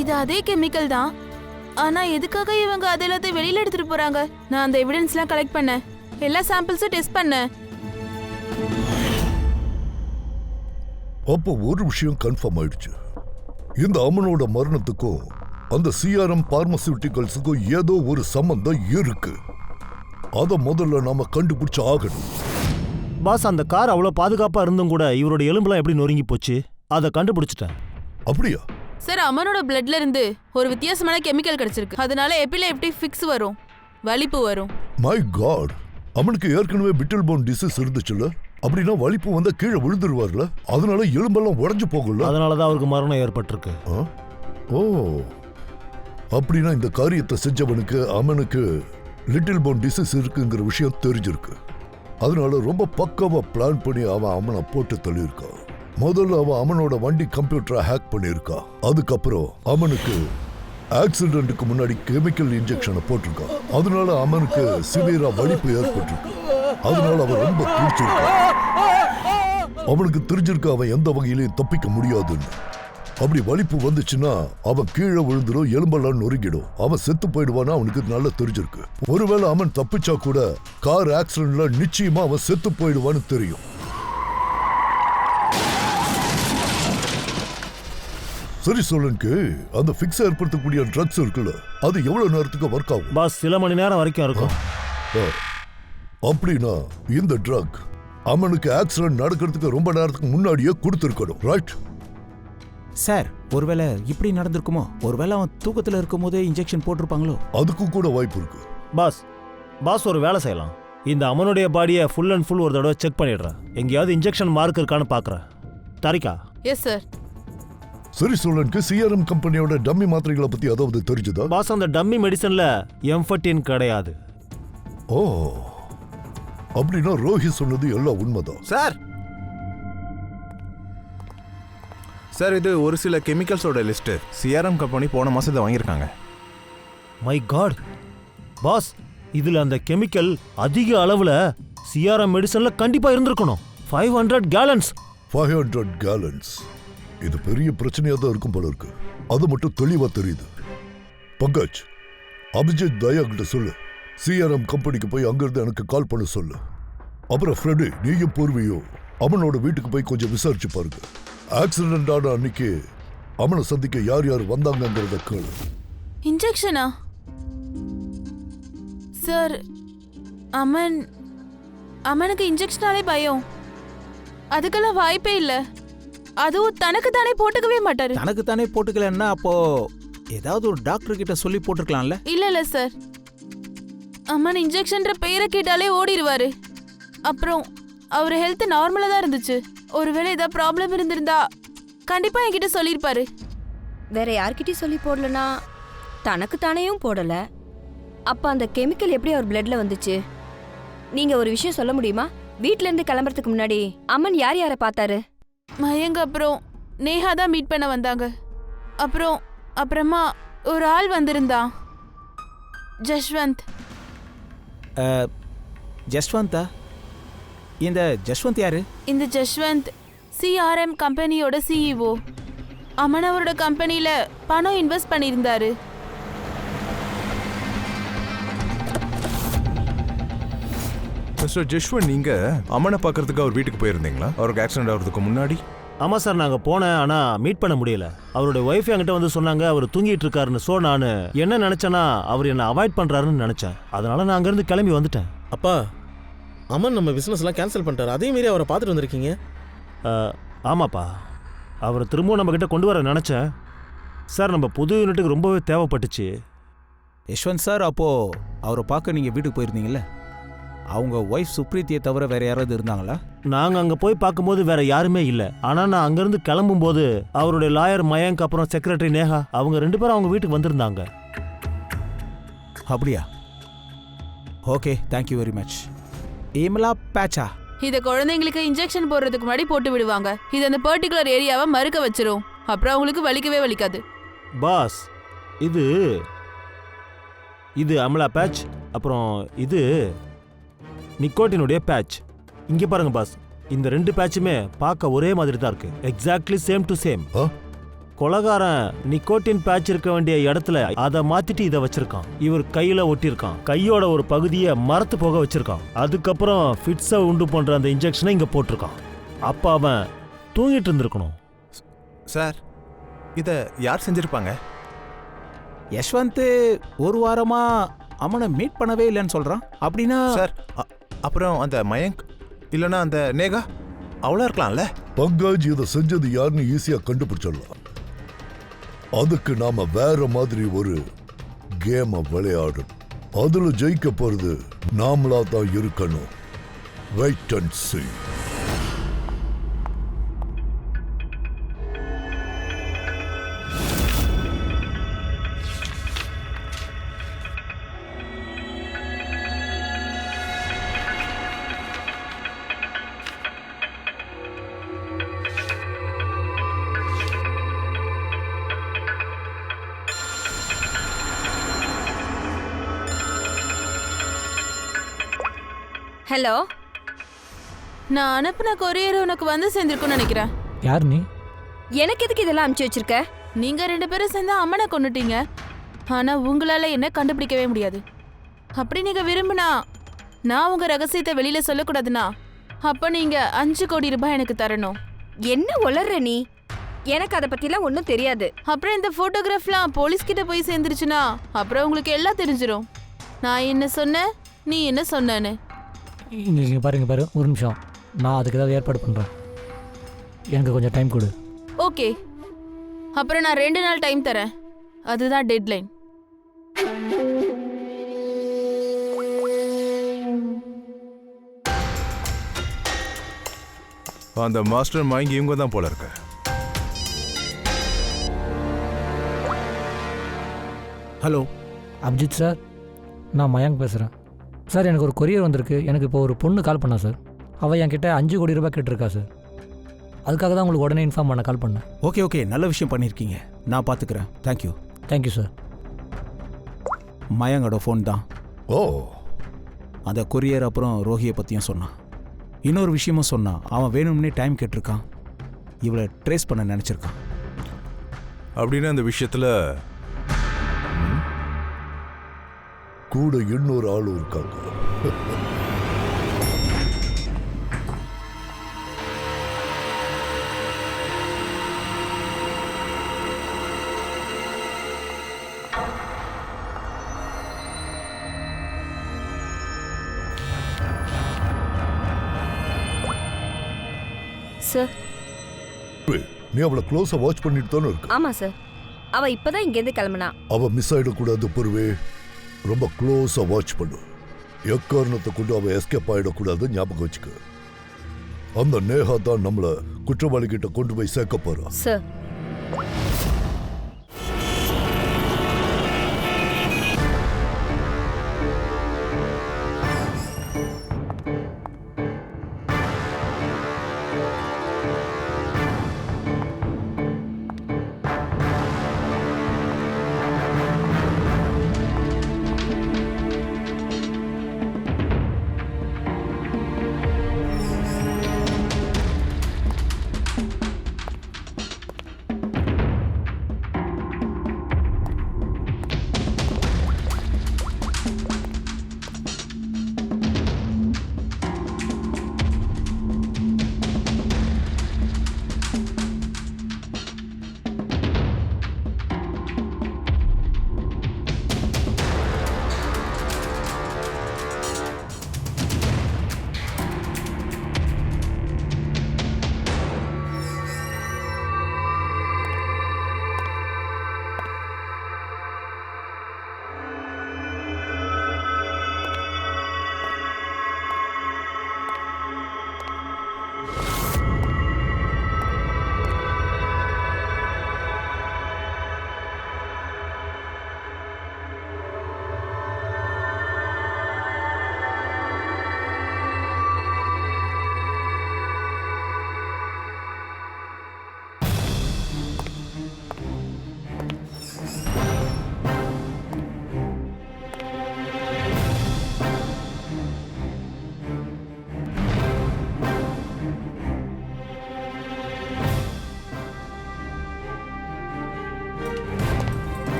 இது அதே கெமிக்கல் தான். ஆனா எதுக்காக இவங்க அதெல்லாத்தையும் வெளியில எடுத்துட்டு போறாங்க? நான் அந்த எவிடன்ஸ்லாம் கலெக்ட் பண்ணேன், எல்லா சாம்பிள்ஸும் டெஸ்ட் பண்ணேன். அப்போ ஒரு விஷயம் கன்ஃபார்ம் ஆயிடுச்சு. இந்த அமனோட மரணத்துக்கும் அந்த சிஆர்எம் பார்மசூட்டிகல்ஸுக்கும் ஏதோ ஒரு சம்பந்தம் இருக்கு. அதை முதல்ல நாம கண்டுபிடிச்சு ஆகணும். பாஸ், அந்த கார் அவ்வளோ பாதுகாப்பாக இருந்தும் கூட இவரோட எலும்புலாம் எப்படி நொறுங்கி போச்சு? அதை கண்டுபிடிச்சிட்டேன். அப்படியா? சார், அமனோட பிளட்ல இருந்து ஒரு வித்தியாசமான கெமிக்கல் கிடைச்சிருக்கு. அதனால எபிலெப்டி ஃபிக்ஸ் வரும், வலிப்பு வரும். மை காட், அவனுக்கு ஏற்கனவே பிட்டில் போன் டிசீஸ் இருந்துச்சுல்ல? அப்படின்னா வலிப்பு வந்தா கீழே விழுந்துருவார்ல, அதனால எலும்பெல்லாம் உடைஞ்சு போகும்ல. அதனாலதான் அவருக்கு மரணம் ஏற்பட்டிருக்கு. ஓ, அப்படின்னா இந்த காரியத்தை செஞ்சவனுக்கு அமனுக்கு லிட்டில் போன் டிசீஸ் இருக்குங்கிற விஷயம் தெரிஞ்சிருக்கு. அதனால ரொம்ப பக்காவா பிளான் பண்ணி அவன் அமனை போட்டு தள்ளியிருக்கான். முதல்ல அவன் அமனோட வண்டி கம்ப்யூட்டரை ஹேக் பண்ணியிருக்கான். அதுக்கப்புறம் அவனுக்கு ஆக்சிடென்ட்டுக்கு முன்னாடி கெமிக்கல் இன்ஜெக்ஷனை போட்டிருக்கான். அதனால அவனுக்கு சிவியரா வலிப்பு ஏற்பட்டிருக்கு. அதனால அவன் ரொம்ப துடிச்சிருக்கான். அவனுக்கு தெரிஞ்சிருக்க அவன் எந்த வகையிலையும் தப்பிக்க முடியாதுன்னு. அப்படி வலிப்பு வந்துச்சுன்னா அவன் கீழே விழுந்துடும், எலும்பெல்லாம் நொறுங்கிடும், அவன் செத்து போயிடுவான்னு அவனுக்கு நல்லா தெரிஞ்சிருக்கு. ஒருவேளை அவன் தப்பிச்சா கூட கார் ஆக்சிடென்ட்ல நிச்சயமா அவன் செத்து போயிடுவான்னு தெரியும். சரி சொல்லுங்க, அந்த ஃபிக்ஸ் ஏற்படுத்தக்கூடிய ட்ரக்ஸ் இருக்குல்ல, அது எவ்வளவு நேரத்துக்கு ஒர்க் ஆகும்? பாஸ், சில மணி நேரம் வரைக்கும் இருக்கும். அப்படின்னா இந்த ட்ரக் அவனுக்கு ஆக்சிடென்ட் நடக்கிறதுக்கு ரொம்ப நேரத்துக்கு முன்னாடியே கொடுத்துருக்கணும், ரைட்? சார், ஒருவேளை இப்படி நடந்திருக்குமோ? ஒருவேளை அவன் தூக்கத்தில் இருக்கும் போதே இன்ஜெக்ஷன் போட்டிருப்பாங்களோ? அதுக்கும் கூட வாய்ப்பு இருக்கு. பாஸ் ஒரு வேலை செய்யலாம். இந்த அமனுடைய பாடியை ஃபுல் அண்ட் ஃபுல் ஒரு தடவை செக் பண்ணிடுறேன். எங்கேயாவது இன்ஜெக்ஷன் மார்க் இருக்கான்னு பார்க்குறேன். தாரிகா? Yes sir. சரி சொல்லுங்க, சிஆர்எம் கம்பெனியோட டம்மி மாத்திரைகளை பத்தி அதாவது தெரிஞ்சதா? பாஸ், அந்த டம்மி மெடிசன்ல எம்ஃபட்டின் கிடையாது. ஓ, அப்படின்னா ரோஹி சொன்னது எல்லாம் உண்மைதான். சார், இது ஒரு சில கெமிக்கல்ஸோட லிஸ்ட். சிஆர்எம் கம்பெனி போன மாசம் இதை வாங்கியிருக்காங்க. மை காட் பாஸ், இதுல அந்த கெமிக்கல் அதிக அளவுல சிஆர்எம் மெடிசன்ல கண்டிப்பா இருந்திருக்கணும். 500 கேலன்ஸ். 500 கேலன்ஸ். இது பெரிய பிரச்சனையா தான் இருக்கும் போல இருக்கு. அது மட்டும் தெளிவா தெரியுது. பங்கஜ், அபிஜித் தயா கிட்ட சொல்லு, சிஆர்எம் கம்பெனிக்கு போய் அங்கிருந்து எனக்கு கால் பண்ண சொல்லு. அப்புறம் ஃப்ரெண்டு, நீயும் பூர்வியும் அவனோட வீட்டுக்கு போய் கொஞ்சம் விசாரிச்சு பாருங்க. ஆக்சிடென்ட் ஆன அன்னைக்கு அவனை சந்திக்க யார் யார் வந்தாங்கிறத கேளு. இன்ஜெக்ஷனா? சார், அமனுக்கு இன்ஜெக்ஷனாலே பயம். அதுக்கெல்லாம் வாய்ப்பே இல்லை. அதுவும் தனக்கு தானே போட்டுக்கவே மாட்டாரு. தனக்கு தானே போட்டுக்கலன்னா அப்போ ஏதாவது ஒரு டாக்டர் கிட்ட சொல்லி போட்டுருக்கலாம்ல? இல்ல சார், அம்மன் இன்ஜெக்ஷன்ற பெயரை கேட்டாலே ஓடிடுவாரு. அப்புறம் அவர் ஹெல்த் நார்மலா தான் இருந்துச்சு. ஒருவேளை ஏதாவது ப்ராப்ளம் இருந்திருந்தா கண்டிப்பா என்கிட்ட சொல்லியிருப்பாரு. வேற யார்கிட்டயும் சொல்லி போடலனா தனக்கு தானேயும் போடல. அப்ப அந்த கெமிக்கல் எப்படி அவர் பிளட்ல வந்துச்சு? நீங்க ஒரு விஷயம் சொல்ல முடியுமா? வீட்ல இருந்து கிளம்புறதுக்கு முன்னாடி அம்மன் யார் யாரை பார்த்தாரு? மயங்க அப்புறம் நேஹா தான் மீட் பண்ண வந்தாங்க. அப்புறமா ஒரு ஆள் வந்திருந்தான், ஜஷ்வந்த். ஜஸ்வந்தா? இந்த ஜஸ்வந்த் யாரு? இந்த ஜஷ்வந்த் சிஆர்எம் கம்பெனியோட சிஇஓ. அமன் அவரோட கம்பெனியில பணம் இன்வெஸ்ட் பண்ணியிருந்தாரு. மிஸ்டர் ஜஷ்வந்த், நீங்க அம்மனை பார்க்கறதுக்கு அவர் வீட்டுக்கு போயிருந்தீங்களா அவருக்கு ஆக்சிடென்ட் ஆகிறதுக்கு முன்னாடி? ஆமாம் சார், நாங்கள் போனேன். ஆனால் மீட் பண்ண முடியல. அவருடைய ஒய்ஃப் என்கிட்ட வந்து சொன்னாங்க அவர் தூங்கிட்டு இருக்காருன்னு. ஸோ நான் என்ன நினச்சேன்னா அவர் என்னை அவாய்ட் பண்ணுறாருன்னு நினச்சேன். அதனால நான் அங்கேருந்து கிளம்பி வந்துட்டேன். அப்பா, அம்மன் நம்ம பிஸ்னஸ்லாம் கேன்சல் பண்ணிட்டார். அதே மாரி அவரை பார்த்துட்டு வந்திருக்கீங்க? ஆமாப்பா, அவரை திரும்பவும் நம்மக்கிட்ட கொண்டு வர நினச்சேன் சார். நம்ம புது யூனிட்டுக்கு ரொம்பவே தேவைப்பட்டுச்சு. யஷ்வந்த் சார், அப்போது அவரை பார்க்க நீங்கள் வீட்டுக்கு போயிருந்தீங்கல்ல, அவங்க ஒய்ஃப் சுப்ரீத்தியை தவிர வேறு யாராவது இருந்தாங்களா? நாங்கள் அங்கே போய் பார்க்கும்போது வேற யாருமே இல்லை. ஆனால் நான் அங்கேருந்து கிளம்பும்போது அவருடைய லாயர் மயங்க் அப்புறம் செக்ரட்டரி நேஹா அவங்க 2 பேரும் அவங்க வீட்டுக்கு வந்திருந்தாங்க. அப்படியா? Okay, thank you very much. ஏமலா பேச்சா? இதை குழந்தைங்களுக்கு இன்ஜெக்ஷன் போடுறதுக்கு முன்னாடி போட்டு விடுவாங்க. இது அந்த பர்டிகுலர் ஏரியாவை மறுக்க வச்சிரும். அப்புறம் அவங்களுக்கு வலிக்கவே வலிக்காது. பாஸ், இது அமலா பேட்ச், அப்புறம் இது நிக்கோட்டினுடைய பேட்ச். இங்கே பாருங்க பாஸ், இந்த 2 பேட்சுமே பார்க்க ஒரே மாதிரி தான் இருக்கு. Exactly same to same. கொலகாரன் நிக்கோட்டின் பேட்ச் இருக்க வேண்டிய இடத்துல அதை மாத்திட்டு இதை வச்சிருக்கான். இவர் கையில ஒட்டியிருக்கான். கையோட ஒரு பகுதியை மரத்து போக வச்சிருக்கான். அதுக்கப்புறம் ஃபிட்ஸை உண்டு பண்ற அந்த இன்ஜெக்ஷனை இங்க போட்டிருக்கான். அப்ப அவன் தூங்கிட்டு இருந்திருக்கணும். சார், இதை யார் செஞ்சிருப்பாங்க? யஷ்வந்த் ஒரு வாரமா அம்மனை மீட் பண்ணவே இல்லைன்னு சொல்றான். அப்படின்னா சார், அப்புறம் அந்த மயங்க் இல்லைன்னா அந்த நேகா அவ்வளோ இருக்கலாம்ல? பங்காஜ் இதை செஞ்சது யாருன்னு ஈஸியா கண்டுபிடிச்சிடலாம். அதுக்கு நாம வேற மாதிரி ஒரு கேமை விளையாடணும். அதுல ஜெயிக்க போறது நாமளா தான் இருக்கணும். Wait and see. ஹலோ. நான் அனுப்புன கொரியர் உனக்கு வந்து சேர்ந்திருக்கும்னு நினைக்கிறேன். யார் நீ? எனக்கு எதுக்கு இதெல்லாம் அனுப்பிச்சு வச்சிருக்க? நீங்க 2 பேரும் சேர்ந்து அம்மனை கொன்னுட்டீங்க. ஆனா உங்களால என்ன கண்டுபிடிக்கவே முடியாது. அப்படி நீங்க விரும்பினா நான் உங்க ரகசியத்தை வெளியில சொல்லக்கூடாதுன்னா அப்ப நீங்க 5 கோடி ரூபாய் எனக்கு தரணும். என்ன உளற நீ? எனக்கு அதை பத்திலாம் ஒன்றும் தெரியாது. அப்புறம் இந்த போட்டோகிராஃப்லாம் போலீஸ் கிட்ட போய் சேர்ந்துருச்சுன்னா அப்புறம் உங்களுக்கு எல்லாம் தெரிஞ்சிடும். நான் என்ன சொன்னேன், நீ என்ன சொன்னேன்னு. இங்கே பாரு ஒரு நிமிஷம், நான் அதுக்கு ஏதாவது ஏற்பாடு பண்ணுறேன். எனக்கு கொஞ்சம் டைம் கொடு. ஓகே, அப்புறம் நான் 2 நாள் டைம் தரேன். அதுதான் டெட்லைன். அந்த மாஸ்டர் மைண்ட் இவங்க தான் போல இருக்கு. ஹலோ அபிஜித் சார், நான் மயங்க் பேசுகிறேன் சார். எனக்கு ஒரு கொரியர் வந்திருக்கு. எனக்கு இப்போ ஒரு பொண்ணு கால் பண்ணா சார். அவள் என்கிட்ட 5 கோடி ரூபாய் கேட்டிருக்கா சார். அதுக்காக தான் உங்களுக்கு உடனே இன்ஃபார்ம் பண்ண கால் பண்ணேன். ஓகே நல்ல விஷயம் பண்ணியிருக்கீங்க. நான் பார்த்துக்கிறேன். தேங்க்யூ. Thank you sir. மயங்கோட ஃபோன் தான். ஓ, அந்த கொரியர் அப்புறம் ரோஹியை பற்றியும் சொன்னான். இன்னொரு விஷயமும் சொன்னான். அவன் வேணும்னே டைம் கேட்டிருக்கான். இவளை ட்ரேஸ் பண்ண நினச்சிருக்கான். அப்படின்னு அந்த விஷயத்துல கூட இன்னொரு ஆளும் இருக்காங்க. சார். நீ அவளை க்ளோஸா வாட்ச் பண்ணிட்டு தானே இருக்க? ஆமா சார். அவ இப்பதான் இங்கேருந்து கிளம்புனா. அவ மிஸ் ஆயிடக்கூடாது பொறுவே. ரொம்ப க்ளோஸா வாட்ச் பண்ணு. எக்காரணத்தை கொண்டு அவ எஸ்கேப் ஆயிடக்கூடாது, ஞாபகம் வச்சுக்க. அந்த நேஹா தான் நம்மள குற்றவாளி கிட்ட கொண்டு போய் சேர்க்க போறா. சார்.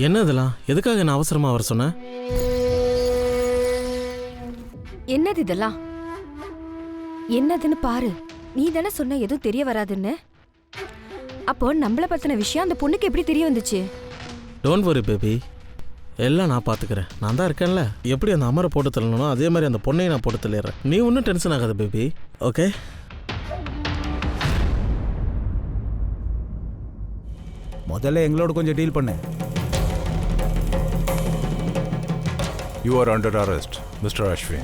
என்ன இதெல்லாம்? எதுக்காக நான் அவசரமா வர சொன்னேன்? என்னது இதெல்லாம்? என்னதுன்னு பாரு. நீ தானே சொன்ன எதுவும் தெரிய வராதுன்னு. அப்போ நம்மள பத்தின விஷயம் அந்த பொண்ணுக்கு எப்படி தெரிய வந்துச்சு? டோன்ட் வரி பேபி, எல்லாம் நான் பார்த்துக்கிறேன். நான் தான் இருக்கேன்ல. எப்படி அந்த அமரை போட்டு தள்ளணும் அதே மாதிரி அந்த பொண்ணையும் நான் போட்டு தள்ளிடுறேன். நீ ஒன்றும் டென்ஷன் ஆகாத பேபி. ஓகே? முதல்ல எங்களோட கொஞ்சம் டீல் பண்ணு. You are under arrest, Mr. Ashwin.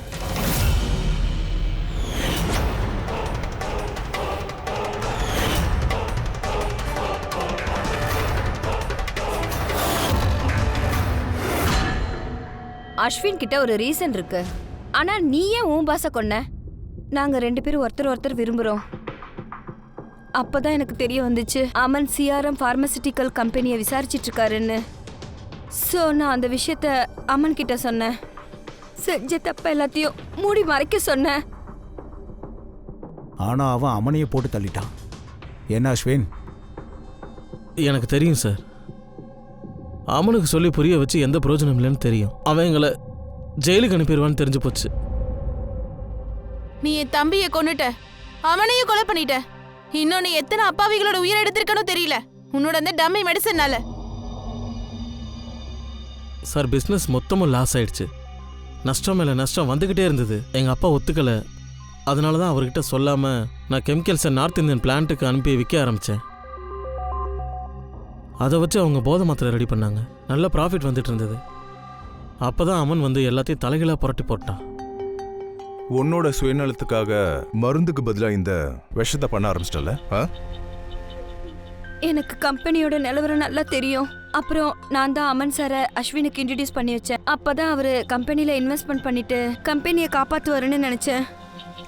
Ashwin கிட்ட ஒரு ரீசன் இருக்கு. ஆனா நீ ஏன் உன் பாச கொன்ன? நாங்க 2 பேரும் ஒருத்தர் ஒருத்தர் விரும்புறோம். அப்பதான் எனக்கு தெரிய வந்துச்சு அமன் சிஆர்எம் பார்மசிட்டிக்கல் கம்பெனியை விசாரிச்சிட்டு இருக்காருன்னு. ஸோ நான் அந்த விஷயத்த அமன் கிட்ட சொன்னேன். செஞ்ச தப்ப எல்லாத்தையும் மூடி மறைக்க சொன்னேன். ஆனா அவன் அமனையே போட்டு தள்ளிட்டான். என்ன அஸ்வின்? எனக்கு தெரியும் சார். அமனுக்கு சொல்லி புரிய வச்சு எந்த பிரயோஜனம் இல்லைன்னு தெரியும். அவன் எங்களை ஜெயிலுக்கு அனுப்பிடுவான்னு தெரிஞ்சு போச்சு. நீ என் தம்பியை கொன்னுட்ட, அவனையும் கொலை பண்ணிட்ட. இன்னும் நீ எத்தனை அப்பாவிகளோட உயிரை எடுத்திருக்கணும் தெரியல உன்னோட அந்த டம்மி மெடிசன்னால. சார், பிஸ்னஸ் மொத்தமும் லாஸ் ஆயிடுச்சு. நஷ்டம் மேலே நஷ்டம் வந்துக்கிட்டே இருந்தது. எங்கள் அப்பா ஒத்துக்கலை. அதனால தான் அவர்கிட்ட சொல்லாமல் நான் கெமிக்கல்ஸை நார்த் இந்தியன் பிளான்ட்டுக்கு அனுப்பி விற்க ஆரம்பித்தேன். அதை வச்சு அவங்க போதை மாத்திரை ரெடி பண்ணாங்க. நல்ல ப்ராஃபிட் வந்துட்டு இருந்தது. அப்போ தான் அமன் வந்து எல்லாத்தையும் தலைகளாக புரட்டி போட்டான். உன்னோட சுயநலத்துக்காக மருந்துக்கு பதிலாக இந்த விஷத்தை பண்ண ஆரம்பிச்சிட்டல? எனக்கு கம்பெனியோட நிலவரம் நல்லா தெரியும். அப்புறம் நான் தான் அமன் சாரை அஸ்வினுக்கு இன்ட்ரடியூஸ் பண்ணி வச்சேன். அப்பதான் அவரு கம்பெனில இன்வெஸ்ட்மெண்ட் பண்ணிட்டு கம்பெனியை காப்பாத்துவாருன்னு நினைச்சேன்.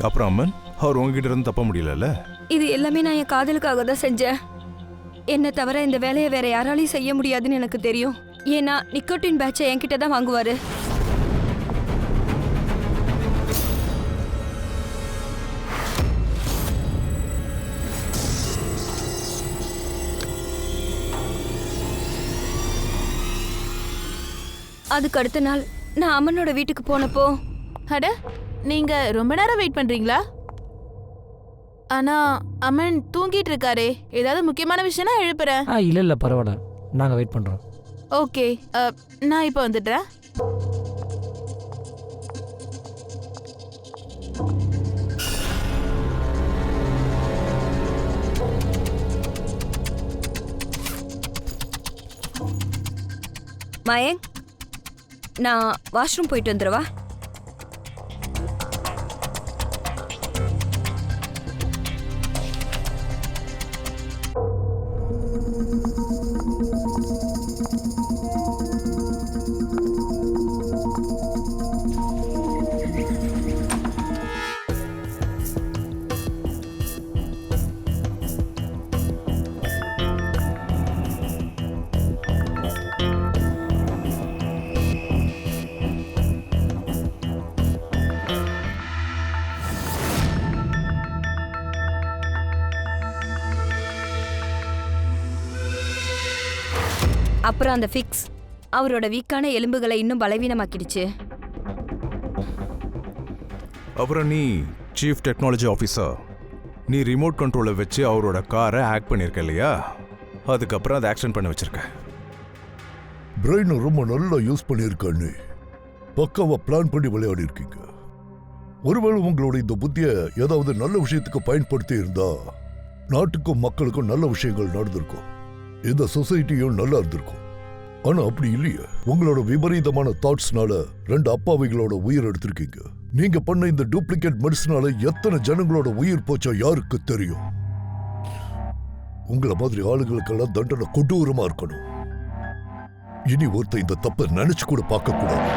அப்புறம் அம்மன் அவர் உங்ககிட்ட இருந்து தப்ப முடியலல்ல? இது எல்லாமே நான் என் காதலுக்காக தான் செஞ்சேன். என்ன தவிர இந்த வேலையை வேற யாராலையும் செய்ய முடியாதுன்னு எனக்கு தெரியும். ஏன்னா நிக்கோட்டின் பேட்சை என்கிட்ட தான் வாங்குவாரு. அதுக்கு அடுத்த நாள் நான் அம்மனோட வீட்டுக்கு போனப்போ, அட நீங்க ரொம்ப நேரம் வெயிட் பண்றீங்களா? ஆனா அமன் தூங்கிட்டு இருக்காரே, ஏதாவது முக்கியமான விஷயம்னா எழுப்புறேன். இல்லை பரவாயில்ல, நாங்கள் வெயிட் பண்ணுறோம். ஓகே, நான் இப்போ வந்துடுறேன். மயங்க், நான் வாஷ்ரூம் போயிட்டு வந்துடுவா. அப்புறம் அந்த ஃபிக்ஸ் அவரோட வீக்கான எலும்புகளை இன்னும் பலவீனமாக்கிடுச்சு. அப்புறம் நீ சீஃப் டெக்னாலஜி ஆஃபீஸர், நீ ரிமோட் கண்ட்ரோலை வச்சு அவரோட காரை ஹேக் பண்ணியிருக்க இல்லையா? அதுக்கப்புறம் அதை ஆக்ஷன் பண்ண வச்சிருக்க. பிரெயினை ரொம்ப நல்லா யூஸ் பண்ணியிருக்கான்னு பக்காவா பிளான் பண்ணி விளையாடி இருக்கீங்க. ஒருவேளை உங்களோட இந்த புத்தியை ஏதாவது நல்ல விஷயத்துக்கு பயன்படுத்தி இருந்தா நாட்டுக்கும் மக்களுக்கும் நல்ல விஷயங்கள் நடந்திருக்கும், இந்த சொசைட்டியும் நல்லா இருந்திருக்கும். ஆனா அப்படி இல்லையே. உங்களோட விபரீதமான தாட்ஸ்னால 2 அப்பாவிகளோட உயிர் எடுத்திருக்கீங்க. நீங்க பண்ண இந்த டூப்ளிகேட் மெடிசனால எத்தனை ஜனங்களோட உயிர் போச்சோ யாருக்கு தெரியும். உங்களை மாதிரி ஆளுங்களுக்கெல்லாம் தண்டனை கொடூரமா இருக்கணும். இனி ஒருத்தர் இந்த தப்பை நினைச்சு கூட பார்க்க கூடாது.